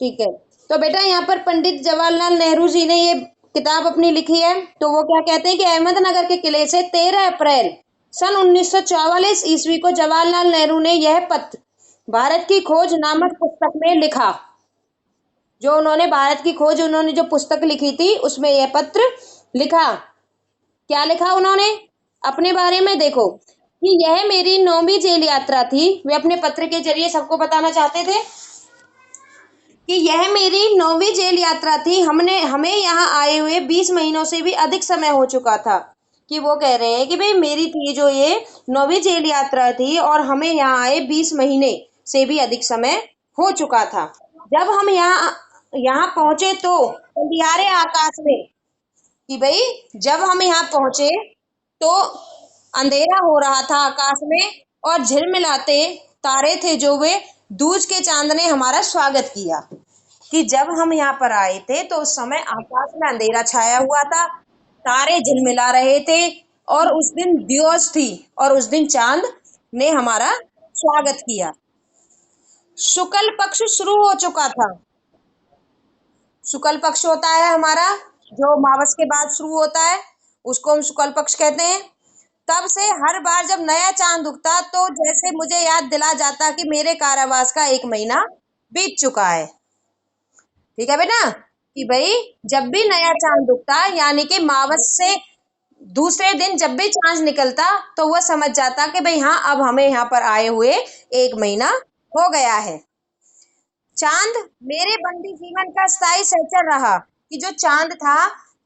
ठीक है। तो बेटा यहाँ पर पंडित जवाहरलाल नेहरू जी ने ये किताब अपनी लिखी है। तो वो क्या कहते हैं कि अहमदनगर के किले से 13 अप्रैल सन 1944 ईस्वी को जवाहरलाल नेहरू ने यह पत्र भारत की खोज नामक पुस्तक में लिखा। जो उन्होंने भारत की खोज उन्होंने जो पुस्तक लिखी थी उसमें यह पत्र लिखा। क्या लिखा उन्होंने अपने बारे में? देखो कि यह मेरी 9वीं जेल यात्रा थी। वे अपने पत्र के जरिए सबको बताना चाहते थे कि यह मेरी 9वीं जेल यात्रा थी। हमें यहाँ आए हुए 20 महीनों से भी अधिक समय हो चुका था। कि वो कह रहे हैं कि भाई मेरी थी जो ये 9वीं जेल यात्रा थी और हमें यहाँ आए 20 महीने से भी अधिक समय हो चुका था। जब हम यहाँ पहुंचे तो अंधियारे आकाश में, कि भाई जब हम यहाँ पहुंचे तो अंधेरा हो रहा था आकाश में और झिलमिलाते तारे थे जो वे दूज के चांद ने हमारा स्वागत किया। कि जब हम यहाँ पर आए थे तो उस समय आकाश में अंधेरा छाया हुआ था, तारे झिलमिला रहे थे और उस दिन दिवस थी और उस दिन चांद ने हमारा स्वागत किया। शुक्ल पक्ष शुरू हो चुका था। शुक्ल पक्ष होता है हमारा जो मावस के बाद शुरू होता है, उसको हम शुक्ल पक्ष कहते हैं। तब से हर बार जब नया चांद उगता तो जैसे मुझे याद दिला जाता कि मेरे कारावास का 1 महीना बीत चुका है। ठीक है बेटा, कि भाई जब भी नया चांद उगता यानी कि मावस से दूसरे दिन जब भी चांद निकलता तो वह समझ जाता कि भाई हाँ अब हमें यहाँ पर आए हुए 1 महीना हो गया है। चांद मेरे बंदी जीवन का स्थायी सहचर रहा। कि जो चांद था,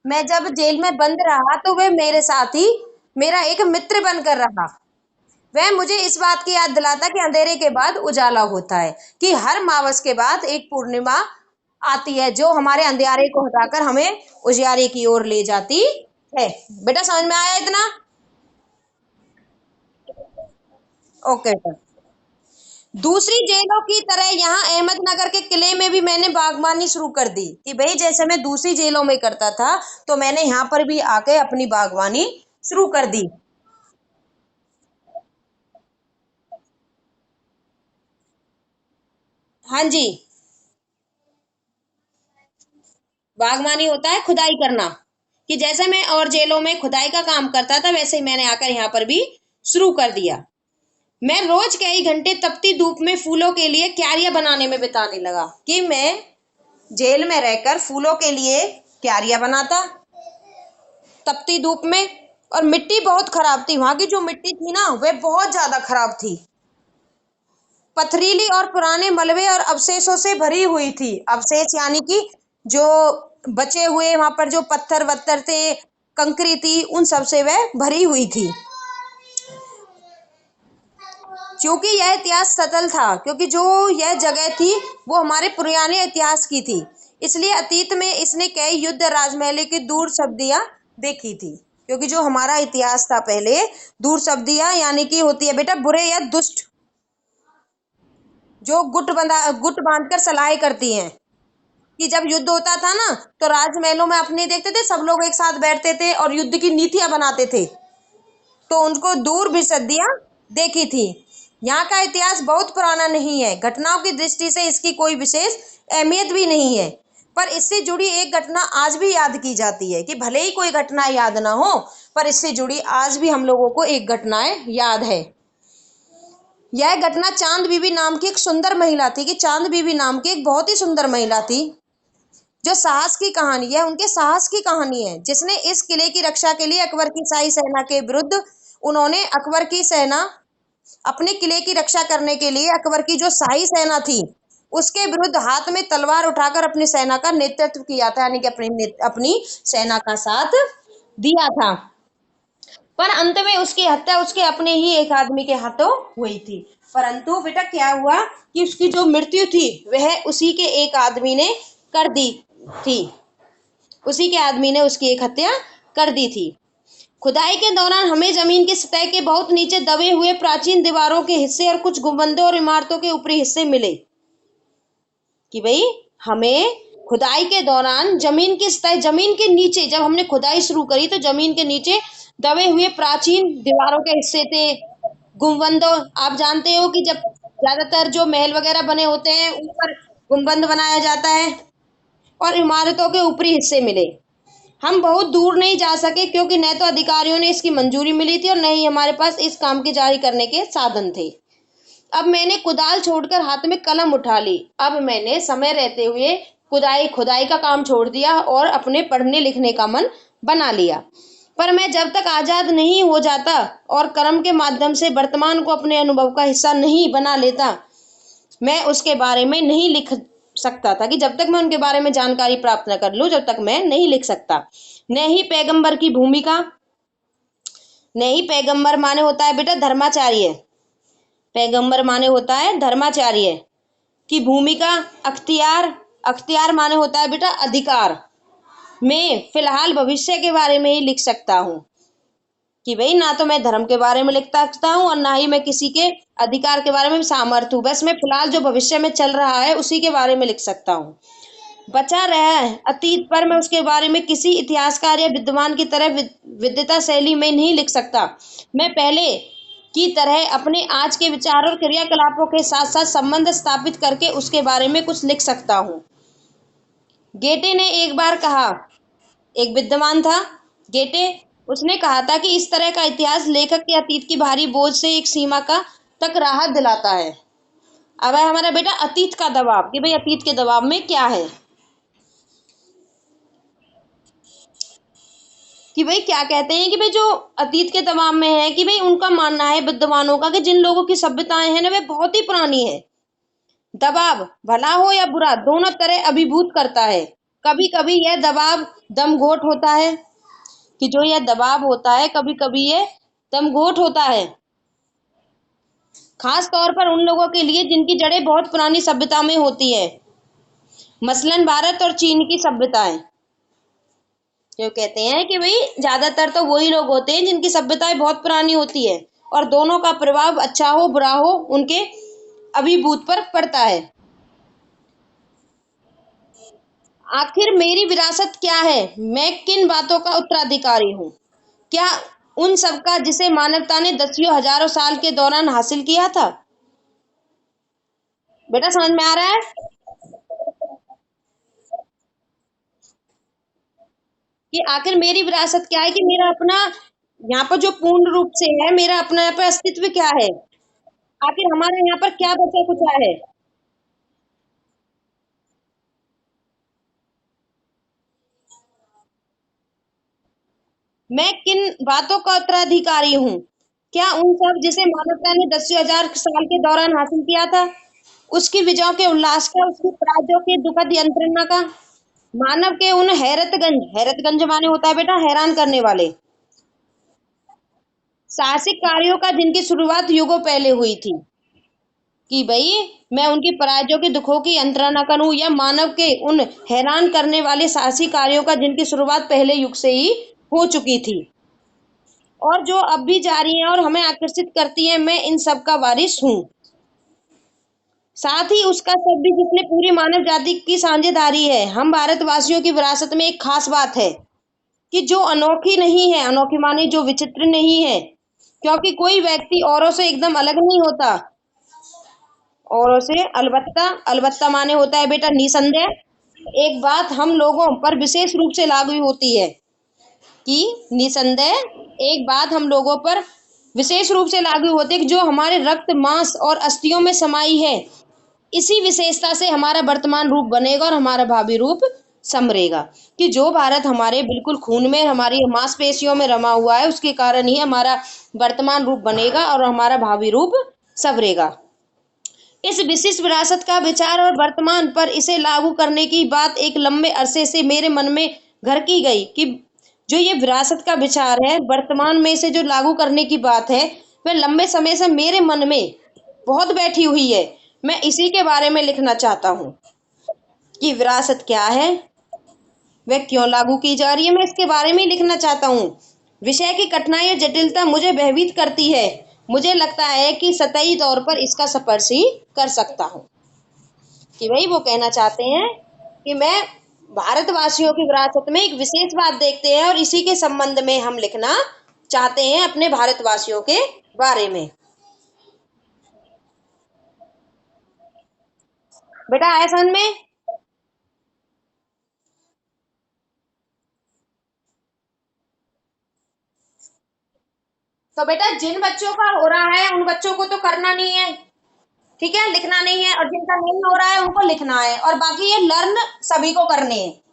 मैं जब जेल में बंद रहा तो वह मेरे साथ ही मेरा एक मित्र बनकर रहा। वह मुझे इस बात की याद दिलाता कि अंधेरे के बाद उजाला होता है, कि हर मावस के बाद एक पूर्णिमा आती है जो हमारे अंधेरे को हटाकर हमें उजियारे की ओर ले जाती है। बेटा समझ में आया इतना? ओके बेटा। दूसरी जेलों की तरह यहाँ अहमदनगर के किले में भी मैंने बागबानी शुरू कर दी। कि भाई जैसे मैं दूसरी जेलों में करता था तो मैंने यहाँ पर भी आके अपनी बागवानी शुरू कर दी। हाँ जी, बागवानी होता है खुदाई करना। कि जैसे मैं और जेलों में खुदाई का काम करता था वैसे ही मैंने आकर यहाँ पर भी शुरू कर दिया। मैं रोज कई घंटे तपती धूप में फूलों के लिए क्यारियां बनाने में बिताने लगा। कि मैं जेल में रहकर फूलों के लिए क्यारियां बनाता तपती धूप में। और मिट्टी बहुत खराब थी, वहां की जो मिट्टी थी ना वह बहुत ज्यादा खराब थी, पथरीली और पुराने मलबे और अवशेषों से भरी हुई थी। अवशेष यानी कि जो बचे हुए वहां पर जो पत्थर वत्थर थे, कंकरी थी, उन सब से वह भरी हुई थी। क्योंकि यह इतिहास सतल था, क्योंकि जो यह जगह थी वो हमारे पुराने इतिहास की थी, इसलिए अतीत में इसने कई युद्ध राजमहल की दूर शब्दियां देखी थी। क्योंकि जो हमारा इतिहास था पहले, दूर शब्दियां यानी कि होती है बेटा बुरे या दुष्ट, जो गुट बांध कर सलाहें करती हैं। कि जब युद्ध होता था ना तो राजमहलों में अपने देखते थे सब लोग एक साथ बैठते थे और युद्ध की नीतियां बनाते थे, तो उनको दूर भी सदियां देखी थी। यहाँ का इतिहास बहुत पुराना नहीं है, घटनाओं की दृष्टि से इसकी कोई विशेष अहमियत भी नहीं है, पर इससे जुड़ी एक घटना आज भी याद की जाती है। कि भले ही कोई घटना याद ना हो पर इससे जुड़ी आज भी हम लोगों को एक घटनाएं याद है। यह घटना चांद बीबी नाम की एक सुंदर महिला थी। कि चांद बीबी नाम की एक बहुत ही सुंदर महिला थी जो साहस की कहानी है, उनके साहस की कहानी है, जिसने इस किले की रक्षा के लिए अकबर की शाही सेना के विरुद्ध, उन्होंने अकबर की सेना अपने किले की रक्षा करने के लिए अकबर की जो शाही सेना थी उसके विरुद्ध हाथ में तलवार उठाकर अपनी सेना का नेतृत्व किया था, यानी कि अपनी सेना का साथ दिया था। पर अंत में उसकी हत्या उसके अपने ही एक आदमी के हाथों हुई थी। परंतु बेटा क्या हुआ कि उसकी जो मृत्यु थी वह उसी के एक आदमी ने कर दी थी, उसी के आदमी ने उसकी एक हत्या कर दी थी। खुदाई के दौरान हमें जमीन की सतह के बहुत नीचे दबे हुए प्राचीन दीवारों के हिस्से और कुछ गुंबदों और इमारतों के ऊपरी हिस्से मिले। कि भाई हमें खुदाई के दौरान जमीन की सतह, जमीन के नीचे जब हमने खुदाई शुरू करी तो जमीन के नीचे दबे हुए प्राचीन दीवारों के हिस्से थे, गुंबदों। आप जानते हो कि जब ज्यादातर जो महल वगैरह बने होते हैं ऊपर गुंबद बनाया जाता है और इमारतों के ऊपरी हिस्से मिले। हम बहुत दूर नहीं जा सके क्योंकि न तो अधिकारियों ने इसकी मंजूरी मिली थी और न ही हमारे पास इस काम के जारी करने के साधन थे। अब मैंने कुदाल छोड़कर हाथ में कलम उठा ली। अब मैंने समय रहते हुए खुदाई खुदाई का काम छोड़ दिया और अपने पढ़ने लिखने का मन बना लिया। पर मैं जब तक आजाद नहीं हो जाता और कर्म के माध्यम से वर्तमान को अपने अनुभव का हिस्सा नहीं बना लेता, मैं उसके बारे में नहीं लिख सकता था। कि जब तक मैं उनके बारे में जानकारी प्राप्त न कर लूं, जब तक मैं नहीं लिख सकता। न ही पैगंबर की भूमिका, न ही पैगंबर माने होता है बेटा धर्माचार्य, पैगंबर माने होता है धर्माचार्य की भूमिका, अख्तियार, अख्तियार माने होता है बेटा अधिकार। मैं फिलहाल भविष्य के बारे में ही लिख सकता हूँ कि भाई ना तो मैं धर्म के बारे में लिख सकता हूँ और ना ही मैं किसी के अधिकार के बारे में सामर्थ्य हूँ। बस मैं फिलहाल जो भविष्य में चल रहा है उसी के बारे में लिख सकता हूँ। बचा रहा है अतीत पर मैं उसके बारे में किसी इतिहासकार या विद्वान की तरह विद्वता शैली में नहीं लिख सकता। मैं पहले की तरह अपने आज के विचार और क्रियाकलापों के साथ साथ संबंध स्थापित करके उसके बारे में कुछ लिख सकता हूँ। गेटे ने एक बार कहा, एक विद्वान था गेटे, उसने कहा था कि इस तरह का इतिहास लेखक के अतीत की भारी बोझ से एक सीमा का तक राहत दिलाता है। अब है हमारा बेटा अतीत का दबाव, कि भाई अतीत के दबाव में क्या है, कि भाई क्या कहते हैं कि भाई जो अतीत के दबाव में है, कि भाई उनका मानना है विद्वानों का कि जिन लोगों की सभ्यताएं हैं ना वे बहुत ही पुरानी है। दबाव भला हो या बुरा दोनों तरह अभिभूत करता है। कभी कभी यह दबाव दमघोट होता है, कि जो यह दबाव होता है कभी कभी ये दमघोट होता है, खास तौर पर उन लोगों के लिए जिनकी जड़ें बहुत पुरानी सभ्यता में होती है, मसलन भारत और चीन की सभ्यताएं। जो कहते हैं कि भाई ज्यादातर तो वही लोग होते हैं जिनकी सभ्यताएं बहुत पुरानी होती है और दोनों का प्रभाव अच्छा हो बुरा हो उनके अभिभूत पर पड़ता है। आखिर मेरी विरासत क्या है, मैं किन बातों का उत्तराधिकारी हूँ? क्या उन सब का जिसे मानवता ने दसियों हजारों साल के दौरान हासिल किया था? बेटा समझ में आ रहा है कि आखिर मेरी विरासत क्या है, कि मेरा अपना यहाँ पर जो पूर्ण रूप से है, मेरा अपना यहाँ पर अस्तित्व क्या है, आखिर हमारे यहाँ पर क्या बचा कुचा है। मैं किन बातों का उत्तराधिकारी हूँ? क्या उन सब जिसे मानवता ने दसियों हजार साल के दौरान हासिल किया था, उसकी विजयों के उल्लास का, उसकी पराजयों के दुखद यंत्रणा का, मानव के उन हैरतगंज, हैरतगंज माने होता है बेटा हैरान करने वाले साहसिक कार्यों का जिनकी शुरुआत युगों पहले हुई थी, कि भाई मैं उनकी पराजयों के दुखों की यंत्रणा करूं या मानव के उन हैरान करने वाले साहसिक कार्यों का जिनकी शुरुआत पहले युग से ही हो चुकी थी और जो अब भी जारी है और हमें आकर्षित करती है, मैं इन सब का वारिस हूँ। साथ ही उसका सब भी जिसने पूरी मानव जाति की साझेदारी है। हम भारतवासियों की विरासत में एक खास बात है कि जो अनोखी नहीं है, अनोखी माने जो विचित्र नहीं है, क्योंकि कोई व्यक्ति औरों से एकदम अलग नहीं होता। औरों से अलबत्ता, अलबत्ता माने होता है बेटा निसंदेह एक बात हम लोगों पर विशेष रूप से लागू होती है, कि निसंदेह एक बात हम लोगों पर विशेष रूप से लागू होती है कि जो हमारे रक्त मांस और अस्थियों में समाई है, इसी विशेषता से हमारा वर्तमान रूप बनेगा और हमारा भावी रूप संभरेगा। कि जो भारत हमारे बिल्कुल खून में हमारी मांसपेशियों में रमा हुआ है उसके कारण ही हमारा वर्तमान रूप बनेगा और हमारा भावी रूप संभरेगा। इस विशिष्ट विरासत का विचार और वर्तमान पर इसे लागू करने की बात एक लंबे अरसे से मेरे मन में घर की गई, कि जो ये विरासत का विचार है वर्तमान में इसे जो लागू करने की बात है वह लंबे समय से मेरे मन में बहुत बैठी हुई है। मैं इसी के बारे में लिखना चाहता हूँ कि विरासत क्या है, वह क्यों लागू की जा रही है, मैं इसके बारे में ही लिखना चाहता हूँ। विषय की कठिनाई और जटिलता मुझे भयभीत करती है। मुझे लगता है कि सतही तौर पर इसका स्पर्श ही कर सकता हूँ। कि भाई वो कहना चाहते हैं कि मैं भारतवासियों की विरासत में एक विशेष बात देखते हैं और इसी के संबंध में हम लिखना चाहते हैं अपने भारतवासियों के बारे में। बेटा आया समझ में? तो बेटा जिन बच्चों का हो रहा है उन बच्चों को तो करना नहीं है, ठीक है, लिखना नहीं है, और जिनका नहीं हो रहा है उनको लिखना है, और बाकी ये लर्न सभी को करने हैं।